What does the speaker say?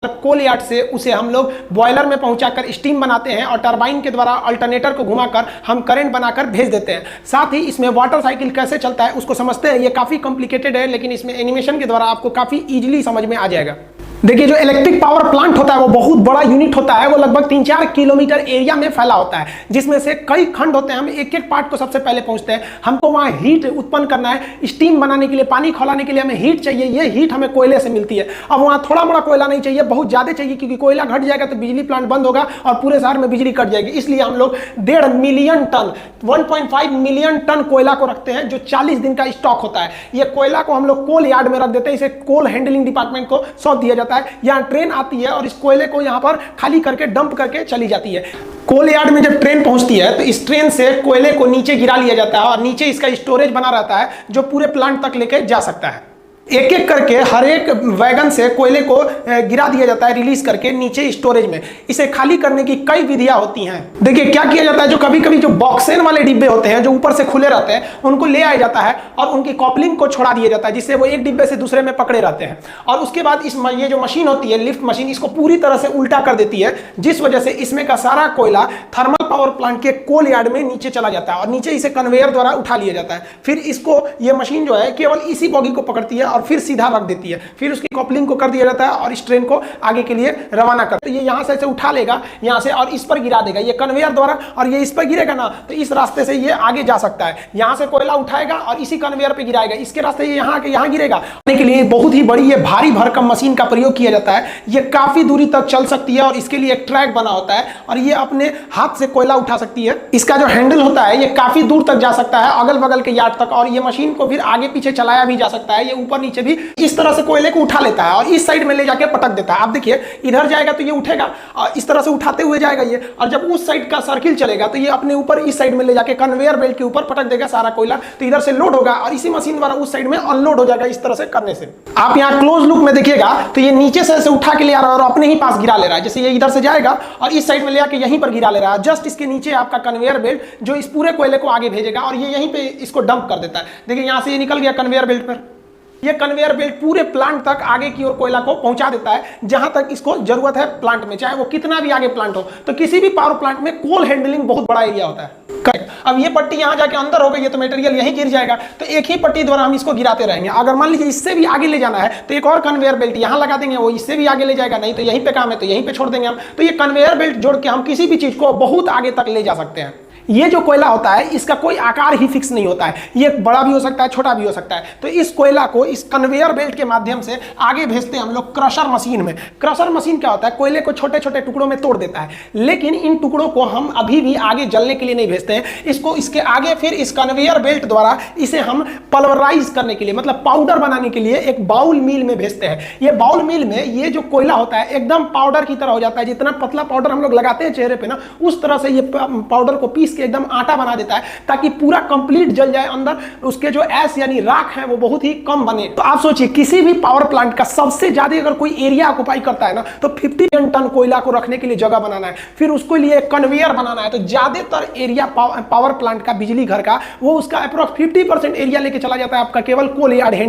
कोल yard से उसे हम लोग बॉयलर में पहुंचाकर स्टीम बनाते हैं और टरबाइन के द्वारा अल्टरनेटर को घुमाकर हम करंट बनाकर भेज देते हैं। साथ ही इसमें वाटर साइकिल कैसे चलता है उसको समझते हैं। ये काफ़ी कॉम्प्लिकेटेड है, लेकिन इसमें एनिमेशन के द्वारा आपको काफ़ी इजीली समझ में आ जाएगा। देखिए, जो इलेक्ट्रिक पावर प्लांट होता है वो बहुत बड़ा यूनिट होता है। वो लगभग 3-4 किलोमीटर एरिया में फैला होता है, जिसमें से कई खंड होते हैं। हम एक एक पार्ट को सबसे पहले पहुंचते हैं। हमको वहाँ हीट उत्पन्न करना है, स्टीम बनाने के लिए, पानी खौलाने के लिए हमें हीट चाहिए। ये हीट हमें कोयले से मिलती है। अब वहाँ थोड़ा मोड़ा कोयला नहीं चाहिए, बहुत ज़्यादा चाहिए, क्योंकि कोयला घट जाएगा तो बिजली प्लांट बंद होगा और पूरे शहर में बिजली कट जाएगी। इसलिए हम लोग 1.5 मिलियन टन 1.5 मिलियन टन कोयला को रखते हैं, जो 40 दिन का स्टॉक होता है। ये कोयला को हम लोग कोल यार्ड में रख देते हैं। इसे कोल हैंडलिंग डिपार्टमेंट को सौंप दिया जाता है। यहाँ ट्रेन आती है और इस कोयले को यहाँ पर खाली करके डंप करके चली जाती है। कोल यार्ड में जब ट्रेन पहुंचती है तो इस ट्रेन से कोयले को नीचे गिरा लिया जाता है और नीचे इसका स्टोरेज बना रहता है, जो पूरे प्लांट तक लेके जा सकता है। एक एक करके हर एक वैगन से कोयले को गिरा दिया जाता है, रिलीज करके नीचे स्टोरेज में। इसे खाली करने की कई विधियां होती हैं। देखिए क्या किया जाता है, जो कभी कभी जो बॉक्सेन वाले डिब्बे होते हैं जो ऊपर से खुले रहते हैं, उनको ले आया जाता है और उनकी कॉपलिंग को छोड़ा दिया जाता है, जिससे वो एक डिब्बे से दूसरे में पकड़े रहते हैं। और उसके बाद ये जो मशीन होती है, लिफ्ट मशीन, इसको पूरी तरह से उल्टा कर देती है, जिस वजह से इसमें का सारा कोयला थर्मल पावर प्लांट के कोल यार्ड में नीचे चला जाता है और नीचे इसे कन्वेयर द्वारा उठा लिया जाता है। फिर इसको ये मशीन जो है केवल इसी बॉगी को पकड़ती है और फिर सीधा रख देती है। फिर उसकी कॉपलिंग को कर दिया जाता है और इस ट्रेन को आगे के लिए रवाना करते हैं। ये यहाँ से ऐसे उठा लेगा यहाँ से और इस पर गिरा देगा ये कन्वेयर द्वारा, और ये इस पर गिरेगा ना तो इस रास्ते से ये आगे जा सकता है। यहाँ से कोयला उठाएगा और इसी कन्वेयर पे गिराएगा, इसके रास्ते ये यहाँ के यहाँ गिरेगा। के लिए बहुत ही बड़ी ये भारी भरकम मशीन का प्रयोग किया जाता है। ये काफी दूरी तक चल सकती है और इसके लिए एक ट्रैक बना होता है और ये अपने हाथ से कोयला उठा सकती है। इसका जो हैंडल होता है ये काफी दूर तक जा सकता है, अगल बगल के यार्ड तक, और ये मशीन को फिर आगे पीछे चलाया भी जा सकता है। ये ऊपर नीचे भी इस तरह से कोयले को उठा लेता है और इस साइड में ले जाके पटक देता है। आप देखिए, इधर जाएगा तो ये उठेगा और इस तरह से उठाते हुए जाएगा ये, और जब उस साइड का सर्किल चलेगा तो ये अपने ऊपर इस साइड में ले जाके कन्वेयर बेल्ट के ऊपर पटक देगा सारा कोयला। तो इधर से लोड होगा और इसी मशीन द्वारा उस साइड में अनलोड हो जाएगा। इस तरह से करने से आप यहाँ क्लोज लुक में देखिएगा तो ये नीचे से ऐसे उठा के ले आ रहा है और अपने ही पास गिरा ले रहा है। जैसे ये इधर से जाएगा और इस साइड में ले आके यहीं पर गिरा ले रहा है। जस्ट इसके नीचे आपका कन्वेयर बेल्ट जो इस पूरे कोयले को आगे भेजेगा और ये यहीं पे इसको डंप कर देता है। देखिए यहाँ से ये निकल गया कन्वेयर बेल्ट पर। ये कन्वेयर बेल्ट पूरे प्लांट तक आगे की ओर कोयला को पहुंचा देता है जहां तक इसको जरूरत है प्लांट में, चाहे वो कितना भी आगे प्लांट हो। तो किसी भी पावर प्लांट में कोल हैंडलिंग बहुत बड़ा एरिया होता है। अब ये पट्टी यहां जाके अंदर हो गई है तो मटेरियल यहीं गिर जाएगा, तो एक ही पट्टी द्वारा हम इसको गिराते रहेंगे। अगर मान लीजिए इससे भी आगे ले जाना है तो एक और कन्वेयर बेल्ट यहां लगा देंगे, वो इससे भी आगे ले जाएगा। नहीं तो यहीं पे काम है तो यहीं पे छोड़ देंगे हम। तो ये कन्वेयर बेल्ट जोड़ के हम किसी भी चीज को बहुत आगे तक ले जा सकते हैं। ये जो कोयला होता है इसका कोई आकार ही फिक्स नहीं होता है, ये बड़ा भी हो सकता है छोटा भी हो सकता है। तो इस कोयला को इस कन्वेयर बेल्ट के माध्यम से आगे भेजते हैं हम लोग क्रशर मशीन में। क्रशर मशीन क्या होता है, कोयले को छोटे छोटे टुकड़ों में तोड़ देता है, लेकिन इन टुकड़ों को हम अभी भी आगे जलने के लिए नहीं भेजते हैं। इसको इसके आगे फिर इस कन्वेयर बेल्ट द्वारा इसे हम पल्वराइज करने के लिए, मतलब पाउडर बनाने के लिए एक बाउल मिल में भेजते हैं। ये बाउल मिल में ये जो कोयला होता है एकदम पाउडर की तरह हो जाता है। जितना पतला पाउडर हम लोग लगाते हैं चेहरे पे ना, उस तरह से ये पाउडर को पीस एकदम आटा बना देता है ताकि पूरा कंप्लीट जल जाए। अंदर उसके जो ऐश यानी राख है वो बहुत ही कम बने। तो आप सोचिए, किसी भी पावर प्लांट का सबसे ज्यादा अगर कोई एरिया ऑक्युपाई करता है ना तो 50 मिलियन टन कोयला को रखने के लिए जगह बनाना है, फिर उसके लिए कन्वेयर बनाना है। तो ज्यादातर एरिया पावर प्लांट का, बिजली घर का, वो उसका अप्रोक्स 50% एरिया लेके चला जाता है आपका केवल कोल यार्ड हैंडलिंग